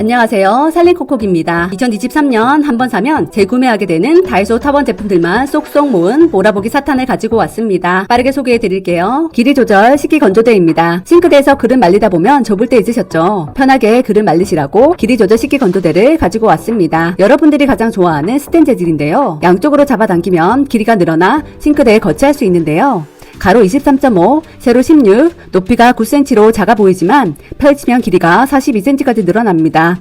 안녕하세요. 살림콕콕입니다. 2023년 한 번 사면 재구매하게 되는 다이소 탑1 제품들만 쏙쏙 모은 몰아보기 사탄을 가지고 왔습니다. 빠르게 소개해드릴게요. 길이 조절 식기 건조대입니다. 싱크대에서 그릇 말리다 보면 좁을 때 있으셨죠? 편하게 그릇 말리시라고 길이 조절 식기 건조대를 가지고 왔습니다. 여러분들이 가장 좋아하는 스텐 재질인데요. 양쪽으로 잡아당기면 길이가 늘어나 싱크대에 거치할 수 있는데요. 가로 23.5, 세로 16, 높이가 9cm로 작아 보이지만 펼치면 길이가 42cm까지 늘어납니다.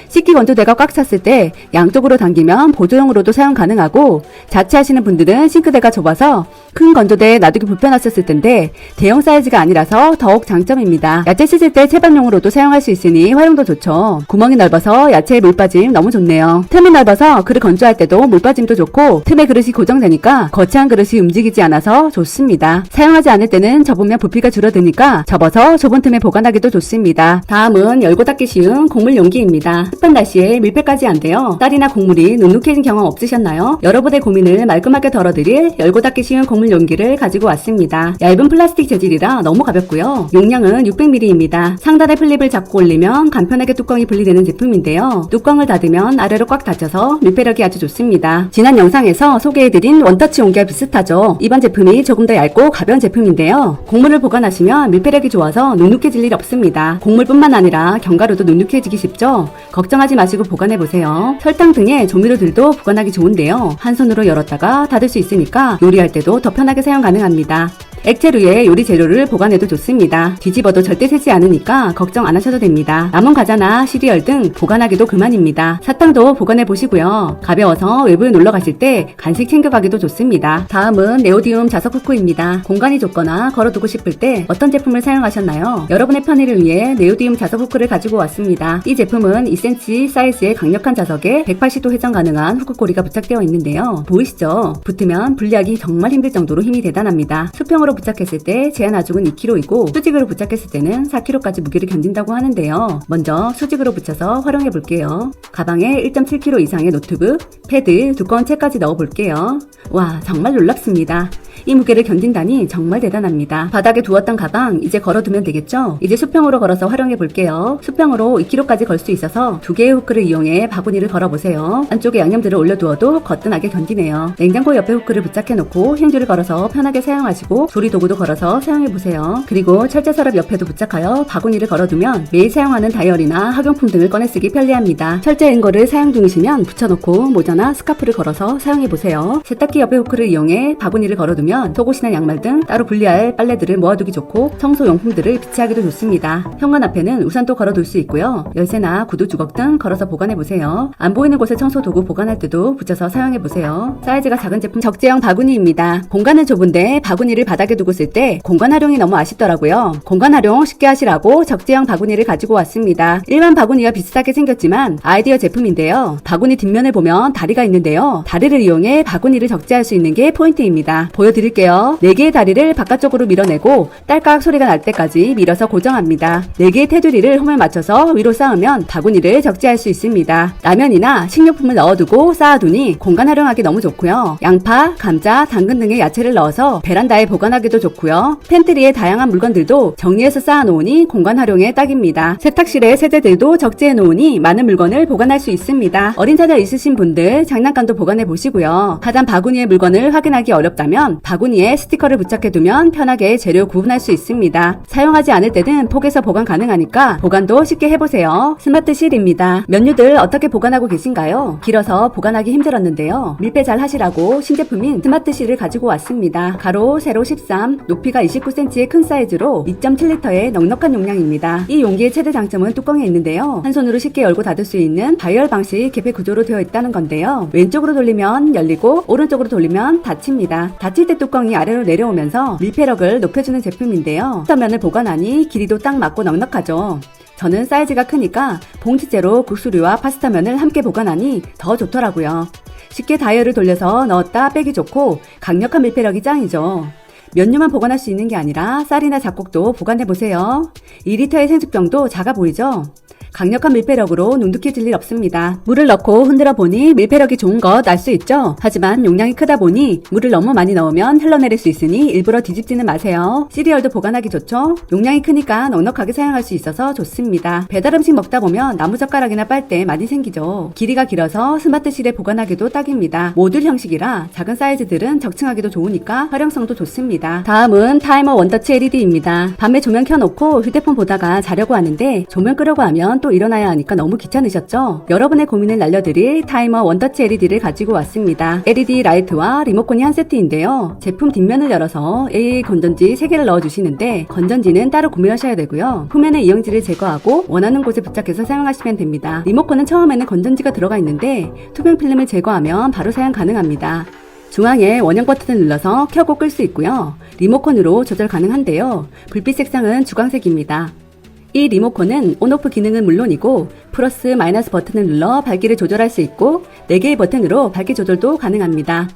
식기 건조대가 꽉 찼을 때 양쪽으로 당기면 보조용으로도 사용 가능하고, 자취하시는 분들은 싱크대가 좁아서 큰 건조대에 놔두기 불편하셨을 텐데 대형 사이즈가 아니라서 더욱 장점입니다. 야채 씻을 때 채반용으로도 사용할 수 있으니 활용도 좋죠. 구멍이 넓어서 야채에 물 빠짐 너무 좋네요. 틈이 넓어서 그릇 건조할 때도 물 빠짐도 좋고, 틈에 그릇이 고정되니까 거치한 그릇이 움직이지 않아서 좋습니다. 사용하지 않을 때는 접으면 부피가 줄어드니까 접어서 좁은 틈에 보관하기도 좋습니다. 다음은 열고 닫기 쉬운 곡물 용기입니다. 습한 날씨에 밀폐까지 안 돼요. 쌀이나 곡물이 눅눅해진 경험 없으셨나요? 여러분의 고민을 말끔하게 덜어드릴 열고 닫기 쉬운 곡물 용기를 가지고 왔습니다. 얇은 플라스틱 재질이라 너무 가볍고요. 용량은 600ml입니다. 상단의 플립을 잡고 올리면 간편하게 뚜껑이 분리되는 제품인데요. 뚜껑을 닫으면 아래로 꽉 닫혀서 밀폐력이 아주 좋습니다. 지난 영상에서 소개해드린 원터치 용기와 비슷하죠. 이번 제품이 조금 더 얇고 가벼운 제품인데요. 곡물을 보관하시면 밀폐력이 좋아서 눅눅해질 일 없습니다. 곡물뿐만 아니라 견과류도 눅눅해지기 쉽죠? 걱정하지 마시고 보관해보세요. 설탕 등의 조미료들도 보관하기 좋은데요. 한 손으로 열었다가 닫을 수 있으니까 요리할 때도 더 편하게 사용 가능합니다. 액체류에 요리 재료를 보관해도 좋습니다. 뒤집어도 절대 새지 않으니까 걱정 안 하셔도 됩니다. 남은 과자나 시리얼 등 보관하기도 그만입니다. 사탕도 보관해 보시고요. 가벼워서 외부에 놀러 가실 때 간식 챙겨가기도 좋습니다. 다음은 네오디움 자석 후크입니다. 공간이 좁거나 걸어두고 싶을 때 어떤 제품을 사용하셨나요? 여러분의 편의를 위해 네오디움 자석 후크를 가지고 왔습니다. 이 제품은 2cm 사이즈의 강력한 자석에 180도 회전 가능한 후크고리가 부착되어 있는데요. 보이시죠? 붙으면 분리하기 정말 힘들 정도로 힘이 대단합니다. 수평으로 부착했을 때 제한 하중은 2kg이고 수직으로 부착했을 때는 4kg까지 무게를 견딘다고 하는데요. 먼저 수직으로 붙여서 활용해 볼게요. 가방에 1.7kg 이상의 노트북, 패드, 두꺼운 책까지 넣어 볼게요. 와, 정말 놀랍습니다. 이 무게를 견딘다니 정말 대단합니다. 바닥에 두었던 가방 이제 걸어두면 되겠죠? 이제 수평으로 걸어서 활용해 볼게요. 수평으로 2kg까지 걸 수 있어서 두 개의 후크를 이용해 바구니를 걸어보세요. 안쪽에 양념들을 올려두어도 거뜬하게 견디네요. 냉장고 옆에 후크를 부착해 놓고 행주를 걸어서 편하게 사용하시고, 조리 도구도 걸어서 사용해 보세요. 그리고 철제 서랍 옆에도 부착하여 바구니를 걸어두면 매일 사용하는 다이어리나 학용품 등을 꺼내 쓰기 편리합니다. 철제 앵거를 사용 중이시면 붙여놓고 모자나 스카프를 걸어서 사용해 보세요. 세탁기 옆에 후크를 이용해 바구니를 걸어두면 속옷이나 양말 등 따로 분리할 빨래들을 모아두기 좋고, 청소용품들을 비치하기도 좋습니다. 현관 앞에는 우산도 걸어둘 수 있고요. 열쇠나 구두, 주걱 등 걸어서 보관해보세요. 안 보이는 곳에 청소 도구 보관할 때도 붙여서 사용해보세요. 사이즈가 작은 제품 적재형 바구니입니다. 공간은 좁은데 바구니를 바닥에 두고 쓸 때 공간 활용이 너무 아쉽더라고요. 공간 활용 쉽게 하시라고 적재형 바구니를 가지고 왔습니다. 일반 바구니와 비슷하게 생겼지만 아이디어 제품인데요. 바구니 뒷면을 보면 다리가 있는데요. 다리를 이용해 바구니를 적재할 수 있는 게 포인트입니다. 보여드릴게요. 4개의 다리를 바깥쪽으로 밀어내고 딸깍 소리가 날 때까지 밀어서 고정합니다. 4개의 테두리를 홈에 맞춰서 위로 쌓으면 바구니를 적재할 수 있습니다. 라면이나 식료품을 넣어두고 쌓아두니 공간 활용하기 너무 좋고요. 양파, 감자, 당근 등의 야채를 넣어서 베란다에 보관하기도 좋고요. 팬트리에 다양한 물건들도 정리해서 쌓아놓으니 공간 활용에 딱입니다. 세탁실에 세제들도 적재해 놓으니 많은 물건을 보관할 수 있습니다. 어린 자녀 있으신 분들 장난감도 보관해 보시고요. 하단 바구니의 물건을 확인하기 어렵다면 바구니에 스티커를 부착해두면 편하게 재료 구분할 수 있습니다. 사용하지 않을 때는 폭에서 보관 가능하니까 보관도 쉽게 해보세요. 스마트실입니다. 면류들 어떻게 보관하고 계신가요? 길어서 보관하기 힘들었는데요. 밀폐 잘 하시라고 신제품인 스마트실을 가지고 왔습니다. 가로, 세로 13, 높이가 29cm의 큰 사이즈로 2.7L의 넉넉한 용량입니다. 이 용기의 최대 장점은 뚜껑에 있는데요. 한 손으로 쉽게 열고 닫을 수 있는 다이얼 방식 개폐 구조로 되어 있다는 건데요. 왼쪽으로 돌리면 열리고 오른쪽으로 돌리면 닫힙니다. 닫힐 때 뚜껑이 아래로 내려오면서 밀폐력을 높여주는 제품인데요. 면을 보관하니 길이도 딱 맞고 넉넉하죠. 저는 사이즈가 크니까 봉지째로 국수류와 파스타면을 함께 보관하니 더 좋더라고요. 쉽게 다이얼을 돌려서 넣었다 빼기 좋고 강력한 밀폐력이 짱이죠. 면류만 보관할 수 있는 게 아니라 쌀이나 잡곡도 보관해보세요. 2리터의 생수병도 작아 보이죠? 강력한 밀폐력으로 눅눅해질 일 없습니다. 물을 넣고 흔들어 보니 밀폐력이 좋은 것 알 수 있죠? 하지만 용량이 크다 보니 물을 너무 많이 넣으면 흘러내릴 수 있으니 일부러 뒤집지는 마세요. 시리얼도 보관하기 좋죠? 용량이 크니까 넉넉하게 사용할 수 있어서 좋습니다. 배달 음식 먹다 보면 나무젓가락이나 빨대 많이 생기죠. 길이가 길어서 스마트실에 보관하기도 딱입니다. 모듈 형식이라 작은 사이즈들은 적층하기도 좋으니까 활용성도 좋습니다. 다음은 타이머 원터치 LED입니다. 밤에 조명 켜놓고 휴대폰 보다가 자려고 하는데 조명 끄려고 하면 또 일어나야 하니까 너무 귀찮으셨죠? 여러분의 고민을 날려드릴 타이머 원터치 LED를 가지고 왔습니다. LED 라이트와 리모컨이 한 세트인데요. 제품 뒷면을 열어서 AA 건전지 3개를 넣어주시는데 건전지는 따로 구매하셔야 되고요. 후면의 이용지를 제거하고 원하는 곳에 부착해서 사용하시면 됩니다. 리모컨은 처음에는 건전지가 들어가 있는데 투명 필름을 제거하면 바로 사용 가능합니다. 중앙에 원형 버튼을 눌러서 켜고 끌 수 있고요. 리모컨으로 조절 가능한데요. 불빛 색상은 주광색입니다. 이 리모컨은 온오프 기능은 물론이고 플러스 마이너스 버튼을 눌러 밝기를 조절할 수 있고 4개의 버튼으로 밝기 조절도 가능합니다.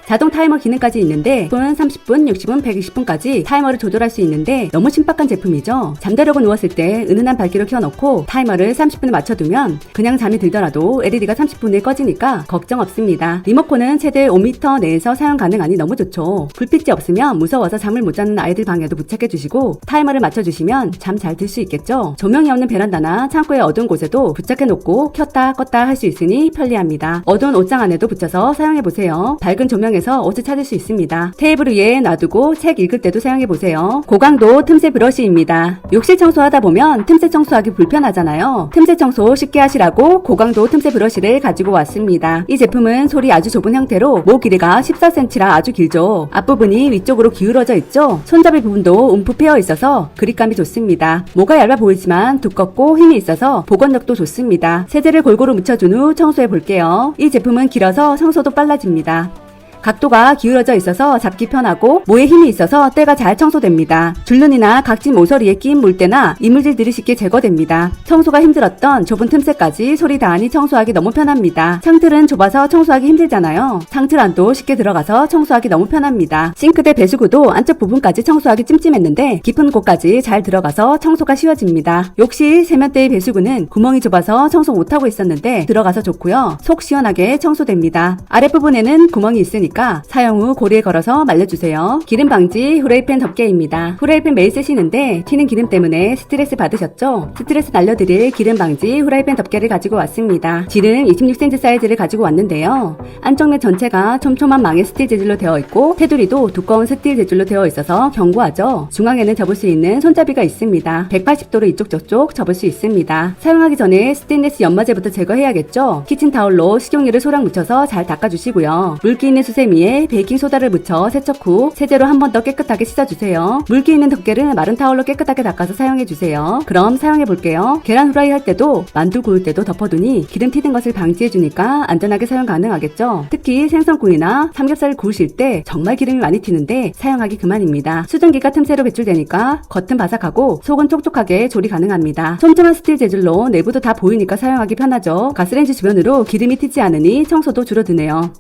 자동 타이머 기능까지 있는데 10분, 30분, 60분, 120분까지 타이머를 조절할 수 있는데 너무 신박한 제품이죠. 잠자려고 누웠을 때 은은한 밝기로 켜놓고 타이머를 30분에 맞춰두면 그냥 잠이 들더라도 LED가 30분에 꺼지니까 걱정 없습니다. 리모컨은 최대 5m 내에서 사용 가능하니 너무 좋죠. 불빛이 없으면 무서워서 잠을 못 자는 아이들 방에도 부착해주시고 타이머를 맞춰주시면 잠 잘 들 수 있겠죠. 조명이 없는 베란다나 창고의 어두운 곳에도 부착해놓고 켰다 껐다 할 수 있으니 편리합니다. 어두운 옷장 안에도 붙여서 사용해보세요. 밝은 조명에서 옷을 찾을 수 있습니다. 테이블 위에 놔두고 책 읽을 때도 사용해보세요. 고강도 틈새 브러쉬입니다. 욕실 청소하다 보면 틈새 청소하기 불편하잖아요. 틈새 청소 쉽게 하시라고 고강도 틈새 브러쉬를 가지고 왔습니다. 이 제품은 솔이 아주 좁은 형태로 모 길이가 14cm라 아주 길죠. 앞부분이 위쪽으로 기울어져 있죠. 손잡이 부분도 움푹 패여 있어서 그립감이 좋습니다. 모가 얇아 보이지만 두껍고 힘이 있어서 보건력도 좋습니다. 세제를 골고루 묻혀준 후 청소해 볼게요. 이 제품은 길어서 청소도 빨라집니다. 각도가 기울어져 있어서 잡기 편하고 모에 힘이 있어서 때가 잘 청소됩니다. 줄눈이나 각진 모서리에 끼인 물때나 이물질들이 쉽게 제거됩니다. 청소가 힘들었던 좁은 틈새까지 소리 다하니 청소하기 너무 편합니다. 창틀은 좁아서 청소하기 힘들잖아요. 창틀 안도 쉽게 들어가서 청소하기 너무 편합니다. 싱크대 배수구도 안쪽 부분까지 청소하기 찜찜했는데 깊은 곳까지 잘 들어가서 청소가 쉬워집니다. 욕실 세면대의 배수구는 구멍이 좁아서 청소 못하고 있었는데 들어가서 좋고요. 속 시원하게 청소됩니다. 아랫부분에는 구멍이 있으니까 사용 후 고리에 걸어서 말려주세요. 기름 방지 후라이팬 덮개입니다. 후라이팬 매일 쓰시는데 튀는 기름 때문에 스트레스 받으셨죠? 스트레스 날려드릴 기름 방지 후라이팬 덮개를 가지고 왔습니다. 질은 26cm 사이즈를 가지고 왔는데요. 안쪽면 전체가 촘촘한 망의 스틸 재질로 되어 있고 테두리도 두꺼운 스틸 재질로 되어 있어서 견고하죠. 중앙에는 접을 수 있는 손잡이가 있습니다. 180도로 이쪽 저쪽 접을 수 있습니다. 사용하기 전에 스테인리스 연마제부터 제거해야겠죠? 키친타올로 식용유를 소량 묻혀서 잘 닦아주시고요. 물기 있는 수세미에 베이킹소다를 묻혀 세척 후 세제로 한 번 더 깨끗하게 씻어주세요. 물기 있는 덮개를 마른 타올로 깨끗하게 닦아서 사용해주세요. 그럼 사용해볼게요. 계란 후라이 할 때도 만두 구울 때도 덮어두니 기름 튀는 것을 방지해주니까 안전하게 사용 가능하겠죠. 특히 생선구이나 삼겹살을 구우실 때 정말 기름이 많이 튀는데 사용하기 그만입니다. 수증기가 틈새로 배출되니까 겉은 바삭하고 속은 촉촉하게 조리 가능합니다. 촘촘한 스틸 재질로 내부도 다 보이니까 사용하기 편하죠. 가스레인지 주변으로 기름이 튀지 않으니 청소도 줄어드네요.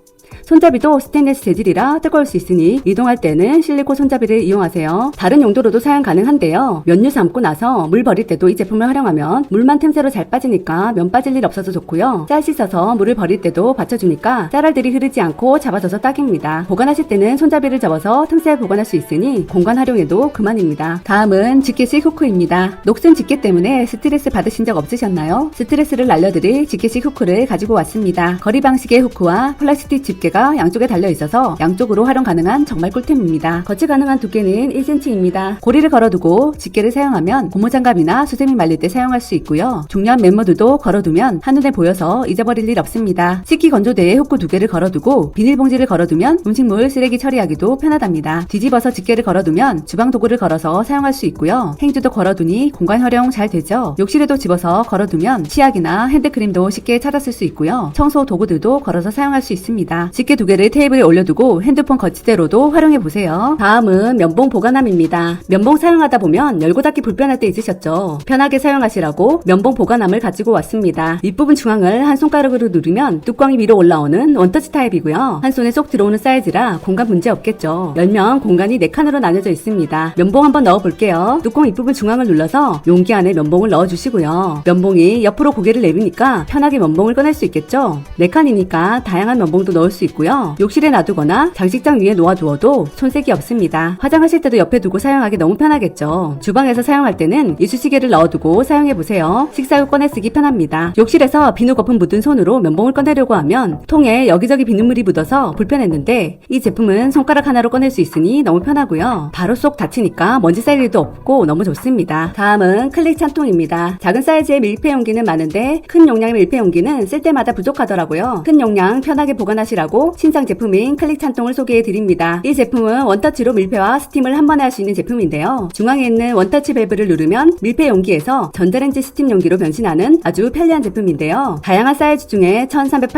손잡이도 스테인리스 재질이라 뜨거울 수 있으니 이동할 때는 실리콘 손잡이를 이용하세요. 다른 용도로도 사용 가능한데요. 면류 삶고 나서 물 버릴 때도 이 제품을 활용하면 물만 틈새로 잘 빠지니까 면 빠질 일 없어서 좋고요. 쌀 씻어서 물을 버릴 때도 받쳐주니까 쌀알들이 흐르지 않고 잡아줘서 딱입니다. 보관하실 때는 손잡이를 접어서 틈새에 보관할 수 있으니 공간 활용에도 그만입니다. 다음은 집게식 후크입니다. 녹슨 집게 때문에 스트레스 받으신 적 없으셨나요? 스트레스를 날려드릴 집게식 후크를 가지고 왔습니다. 거리 방식의 후크와 플라스틱 집게가 양쪽에 달려있어서 양쪽으로 활용 가능한 정말 꿀템입니다. 거치 가능한 두께는 1cm입니다. 고리를 걸어두고 집게를 사용하면 고무장갑이나 수세미 말릴 때 사용할 수 있고요. 중요한 멤버들도 걸어두면 한눈에 보여서 잊어버릴 일 없습니다. 식기 건조대에 후크 2개를 걸어두고 비닐봉지를 걸어두면 음식물 쓰레기 처리하기도 편하답니다. 뒤집어서 집게를 걸어두면 주방 도구를 걸어서 사용할 수 있고요. 행주도 걸어두니 공간 활용 잘 되죠. 욕실에도 집어서 걸어두면 치약이나 핸드크림도 쉽게 찾아 쓸 수 있고요. 청소 도구들도 걸어서 사용할 수 있습니다. 있습니다. 쉽게 두 개를 테이블에 올려두고 핸드폰 거치대로도 활용해보세요. 다음은 면봉 보관함입니다. 면봉 사용하다 보면 열고 닫기 불편할 때 있으셨죠? 편하게 사용하시라고 면봉 보관함을 가지고 왔습니다. 윗부분 중앙을 한 손가락으로 누르면 뚜껑이 위로 올라오는 원터치 타입이고요. 한 손에 쏙 들어오는 사이즈라 공간 문제 없겠죠. 열면 공간이 4칸으로 나뉘어져 있습니다. 면봉 한번 넣어볼게요. 뚜껑 윗부분 중앙을 눌러서 용기 안에 면봉을 넣어주시고요. 면봉이 옆으로 고개를 내리니까 편하게 면봉을 꺼낼 수 있겠죠? 4칸이니까 다양한 면봉도 넣을 수 있고요. 욕실에 놔두거나 장식장 위에 놓아두어도 손색이 없습니다. 화장하실 때도 옆에 두고 사용하기 너무 편하겠죠. 주방에서 사용할 때는 이쑤시개를 넣어두고 사용해보세요. 식사 후 꺼내 쓰기 편합니다. 욕실에서 비누 거품 묻은 손으로 면봉을 꺼내려고 하면 통에 여기저기 비눗물이 묻어서 불편했는데 이 제품은 손가락 하나로 꺼낼 수 있으니 너무 편하고요. 바로 쏙 닫히니까 먼지 쌓일 일도 없고 너무 좋습니다. 다음은 클릭 찬통입니다. 작은 사이즈의 밀폐 용기는 많은데 큰 용량의 밀폐 용기는 쓸 때마다 부족하더라고요. 큰 용량 편하게 보관하시라고 신상 제품인 클릭 찬통을 소개해드립니다. 이 제품은 원터치로 밀폐와 스팀을 한 번에 할 수 있는 제품인데요. 중앙에 있는 원터치 밸브를 누르면 밀폐 용기에서 전자레인지 스팀 용기로 변신하는 아주 편리한 제품인데요. 다양한 사이즈 중에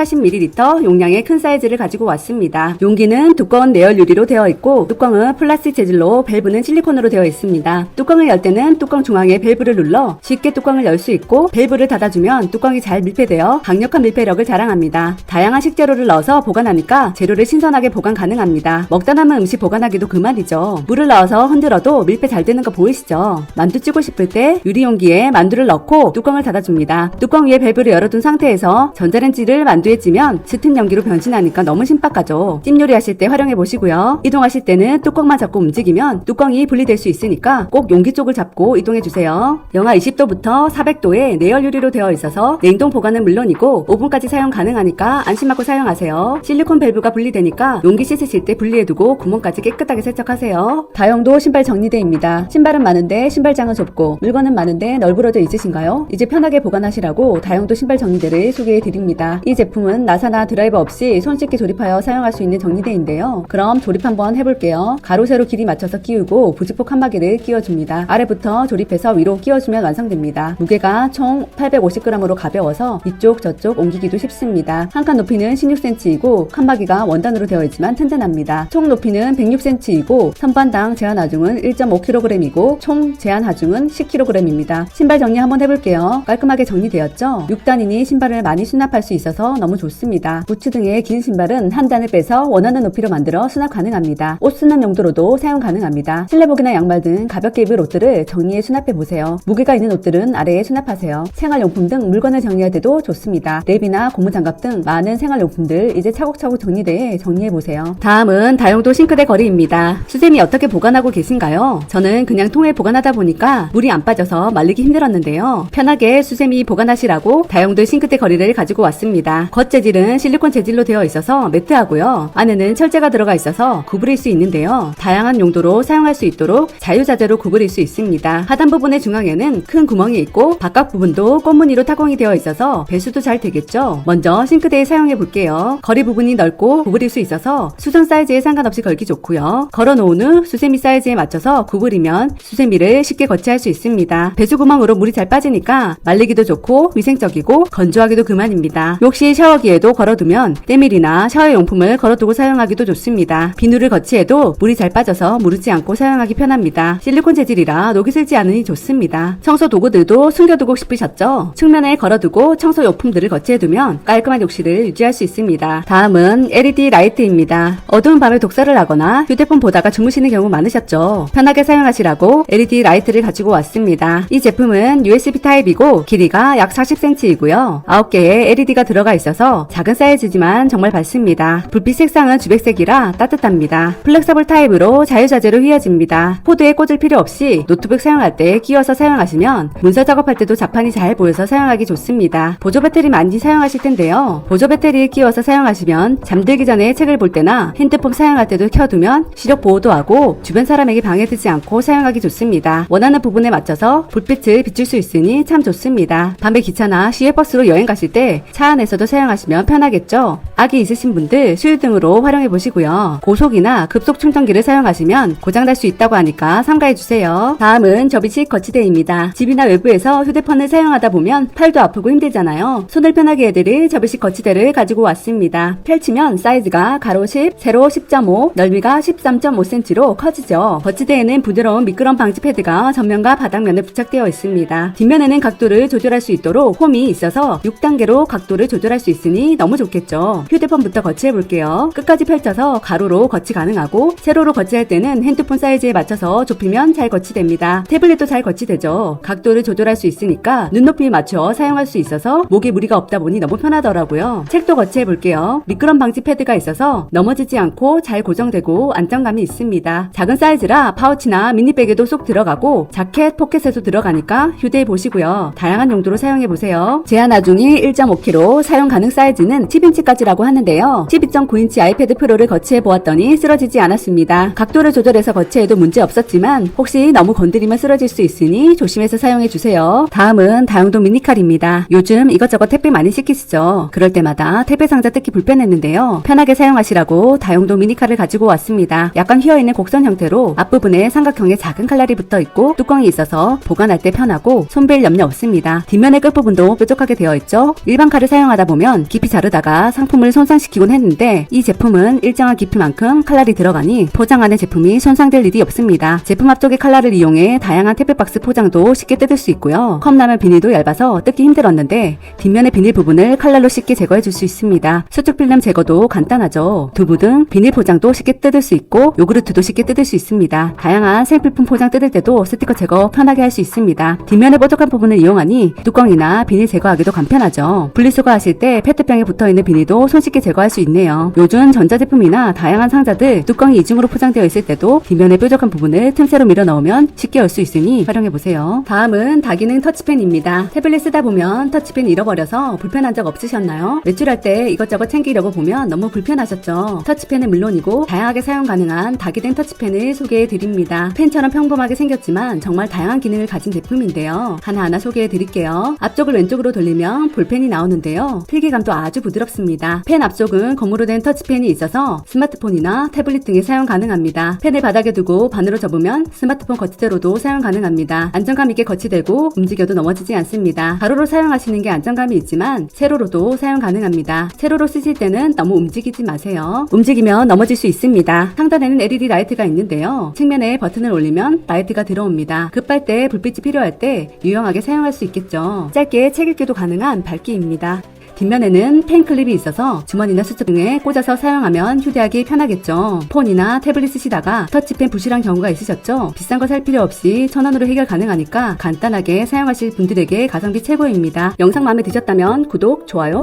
1380ml 용량의 큰 사이즈를 가지고 왔습니다. 용기는 두꺼운 내열 유리로 되어 있고 뚜껑은 플라스틱 재질로 밸브는 실리콘으로 되어 있습니다. 뚜껑을 열 때는 뚜껑 중앙에 밸브를 눌러 쉽게 뚜껑을 열 수 있고 밸브를 닫아주면 뚜껑이 잘 밀폐되어 강력한 밀폐력을 자랑합니다. 다양한 식재료를 넣어서 보관하니까 재료를 신선하게 보관 가능합니다. 먹다 남은 음식 보관하기도 그만이죠. 물을 넣어서 흔들어도 밀폐 잘 되는 거 보이시죠? 만두 찌고 싶을 때 유리 용기에 만두를 넣고 뚜껑을 닫아줍니다. 뚜껑 위에 밸브를 열어둔 상태에서 전자레인지를 만두에 찌면 스팀 용기로 변신하니까 너무 신박하죠. 찜 요리 하실 때 활용해 보시고요. 이동하실 때는 뚜껑만 잡고 움직이면 뚜껑이 분리될 수 있으니까 꼭 용기 쪽을 잡고 이동해 주세요. 영하 20도부터 400도의 내열 유리로 되어 있어서 냉동 보관은 물론이고 오븐까지 사용 가능하니까 안심하고 사용하세요. 실리콘 밸브가 분리되니까 용기 씻으실 때 분리해두고 구멍까지 깨끗하게 세척하세요. 다용도 신발 정리대입니다. 신발은 많은데 신발장은 좁고 물건은 많은데 널브러져 있으신가요? 이제 편하게 보관하시라고 다용도 신발 정리대를 소개해드립니다. 이 제품은 나사나 드라이버 없이 손쉽게 조립하여 사용할 수 있는 정리대인데요. 그럼 조립 한번 해볼게요. 가로 세로 길이 맞춰서 끼우고 부직포 칸막이를 끼워줍니다. 아래부터 조립해서 위로 끼워주면 완성됩니다. 무게가 총 850g으로 가벼워서 이쪽 저쪽 옮기기도 쉽습니다. 한 칸 높이는 16cm이고 칸막이가 원단으로 되어 있지만 튼튼합니다. 총 높이는 106cm이고 선반당 제한 하중은 1.5kg이고 총 제한 하중은 10kg입니다. 신발 정리 한번 해볼게요. 깔끔하게 정리되었죠? 6단이니 신발을 많이 수납할 수 있어서 너무 좋습니다. 부츠 등의 긴 신발은 한 단을 빼서 원하는 높이로 만들어 수납 가능합니다. 옷 수납 용도로도 사용 가능합니다. 실내복이나 양말 등 가볍게 입을 옷들을 정리해 수납해보세요. 무게가 있는 옷들은 아래에 수납하세요. 생활용품 등 물건을 정리할 때도 좋습니다. 랩이나 고무장갑 등 많은 생활용품들 이제 차곡차곡 정리대에 정리해보세요. 다음은 다용도 싱크대 거리입니다. 수세미 어떻게 보관하고 계신가요? 저는 그냥 통에 보관하다 보니까 물이 안 빠져서 말리기 힘들었는데요. 편하게 수세미 보관하시라고 다용도 싱크대 거리를 가지고 왔습니다. 겉 재질은 실리콘 재질로 되어 있어서 매트하고요. 안에는 철제가 들어가 있어서 구부릴 수 있는데요. 다양한 용도로 사용할 수 있도록 자유자재로 구부릴 수 있습니다. 하단 부분의 중앙에는 큰 구멍이 있고 바깥 부분도 꽃무늬로 타공이 되어 있어서 배수도 잘 되겠죠? 먼저 싱크대에 사용해 볼게요. 거리 부분이 넓고 구부릴 수 있어서 수전 사이즈에 상관없이 걸기 좋고요. 걸어놓은 후 수세미 사이즈에 맞춰서 구부리면 수세미를 쉽게 거치할 수 있습니다. 배수 구멍으로 물이 잘 빠지니까 말리기도 좋고 위생적이고 건조하기도 그만입니다. 욕실 샤워기에도 걸어두면 때밀이나 샤워용품을 걸어두고 사용하기도 좋습니다. 비누를 거치해도 물이 잘 빠져서 무르지 않고 사용하기 편합니다. 실리콘 재질이라 녹이 슬지 않으니 좋습니다. 청소 도구들도 숨겨두고 싶으셨죠? 측면에 걸어두고 청소 용품들을 거치해두면 깔끔한 욕실을 유지할 수 있습니다. 다음은 LED 라이트입니다. 어두운 밤에 독서를 하거나 휴대폰 보다가 주무시는 경우 많으셨죠? 편하게 사용하시라고 LED 라이트를 가지고 왔습니다. 이 제품은 USB 타입이고 길이가 약 40cm이고요. 9개의 LED가 들어가 있어서 작은 사이즈지만 정말 밝습니다. 불빛 색상은 주백색이라 따뜻합니다. 플렉서블 타입으로 자유자재로 휘어집니다. 포드에 꽂을 필요 없이 노트북 사용할 때 끼워서 사용하시면 문서 작업할 때도 자판이 잘 보여서 사용하기 좋습니다. 보조 배터리 많이 사용하실 텐데요. 보조 배터리에 끼워서 사용하시면 잠들기 전에 책을 볼 때나 핸드폰 사용할 때도 켜두면 시력 보호도 하고 주변 사람에게 방해되지 않고 사용하기 좋습니다. 원하는 부분에 맞춰서 불빛을 비출 수 있으니 참 좋습니다. 밤에 기차나 시외버스로 여행 가실 때 차 안에서도 사용하시면 편하겠죠? 아기 있으신 분들 수유 등으로 활용해 보시고요. 고속이나 급속 충전기를 사용하시면 고장날 수 있다고 하니까 삼가해 주세요. 다음은 접이식 거치대입니다. 집이나 외부에서 휴대폰을 사용하다 보면 팔도 아프고 힘들잖아요. 손을 편하게 해드릴 접이식 거치대를 가지고 왔습니다. 펼치면 사이즈가 가로 10, 세로 10.5, 넓이가 13.5cm로 커지죠. 거치대에는 부드러운 미끄럼 방지 패드가 전면과 바닥면에 부착되어 있습니다. 뒷면에는 각도를 조절할 수 있도록 홈이 있어서 6단계로 각도를 조절할 수 있으니 너무 좋겠죠. 휴대폰부터 거치해 볼게요. 끝까지 펼쳐서 가로로 거치 가능하고 세로로 거치할 때는 핸드폰 사이즈에 맞춰서 좁히면 잘 거치됩니다. 태블릿도 잘 거치되죠. 각도를 조절할 수 있으니까 눈높이에 맞춰 사용할 수 있어서 목에 무리가 없다 보니 너무 편하더라고요. 책도 거치해 볼게요. 미끄럼 방지 패드가 있어서 넘어지지 않고 잘 고정되고 안정감이 있습니다. 작은 사이즈라 파우치나 미니백에도 쏙 들어가고 자켓, 포켓에도 들어가니까 휴대해 보시고요. 다양한 용도로 사용해 보세요. 제한 하중이 1.5kg, 사용 가능 사이즈는 10인치까지라고 하는데요. 12.9인치 아이패드 프로를 거치해 보았더니 쓰러지지 않았습니다. 각도를 조절해서 거치해도 문제 없었지만 혹시 너무 건드리면 쓰러질 수 있으니 조심해서 사용해 주세요. 다음은 다용도 미니칼입니다. 요즘 이것저것 택배 많이 시키시죠? 그럴 때마다 택배 상자 뜯기 불편했는데요. 편하게 사용하시라고 다용도 미니칼을 가지고 왔습니다. 약간 휘어있는 곡선 형태로 앞부분에 삼각형의 작은 칼날이 붙어있고 뚜껑이 있어서 보관할 때 편하고 손배일 염려 없습니다. 뒷면의 끝부분도 뾰족하게 되어 있죠. 일반 칼을 사용하다 보면 깊이 자르다가 상품을 손상시키곤 했는데 이 제품은 일정한 깊이만큼 칼날이 들어가니 포장 안에 제품이 손상될 일이 없습니다. 제품 앞쪽의 칼날을 이용해 다양한 택배박스 포장도 쉽게 뜯을 수 있고요. 컵라면 비닐도 얇아서 뜯기 힘들었는데 뒷면의 비닐 부분을 칼날로 쉽게 제거해 줄 수 있습니다. 수축 필름 제거도 간단하죠. 두부 등 비닐 포장도 쉽게 뜯을 수 있고 요구르트도 쉽게 뜯을 수 있습니다. 다양한 생필품 포장 뜯을 때도 스티커 제거 편하게 할 수 있습니다. 뒷면의 뾰족한 부분을 이용하니 뚜껑이나 비닐 제거하기도 간편하죠. 분리수거 하실 때 페트병에 붙어있는 비닐도 손쉽게 제거할 수 있네요. 요즘 전자제품이나 다양한 상자들 뚜껑이 이중으로 포장되어 있을 때도 뒷면의 뾰족한 부분을 틈새로 밀어 넣으면 쉽게 열 수 있으니 활용해보세요. 다음은 다기능 터치펜입니다. 태블릿 쓰다 보면 터치펜 잃어버려서 불편한 적 없으셨나요? 외출할 때 이것저것 챙기려고 보면 너무 불편하셨죠? 터치펜은 물론이고 다양하게 사용 가능한 다기능 터치펜을 소개해드립니다. 펜처럼 평범하게 생겼지만 정말 다양한 기능을 가진 제품인데요. 하나하나 소개해드릴게요. 앞쪽을 왼쪽으로 돌리면 볼펜이 나오는데요. 필기감도 아주 부드럽습니다. 펜 앞쪽은 고무로 된 터치펜이 있어서 스마트폰이나 태블릿 등에 사용 가능합니다. 펜을 바닥에 두고 반으로 접으면 스마트폰 거치대로도 사용 가능합니다. 안정감 있게 거치되고 움직여도 넘어지지 않습니다. 가로로 사용하시는 게 안정감이 있지만 세로로도 사용 가능합니다. 세로로 쓰실 때는 너무 움직이지 마세요. 움직이면 넘어질 수 있습니다. 상단에는 LED 라이트가 있는데요. 측면에 버튼을 올리면 라이트가 들어옵니다. 급할 때 불빛이 필요할 때 유용하게 사용할 수 있겠죠. 짧게 책 읽기도 가능한 밝기입니다. 뒷면에는 펜 클립이 있어서 주머니나 수첩 등에 꽂아서 사용하면 휴대하기 편하겠죠. 폰이나 태블릿 쓰시다가 터치펜 부실한 경우가 있으셨죠? 비싼 거 살 필요 없이 1,000원으로 해결 가능하니까 간단하게 사용하실 분들에게 가성비 최고입니다. 영상 마음에 드셨다면 구독, 좋아요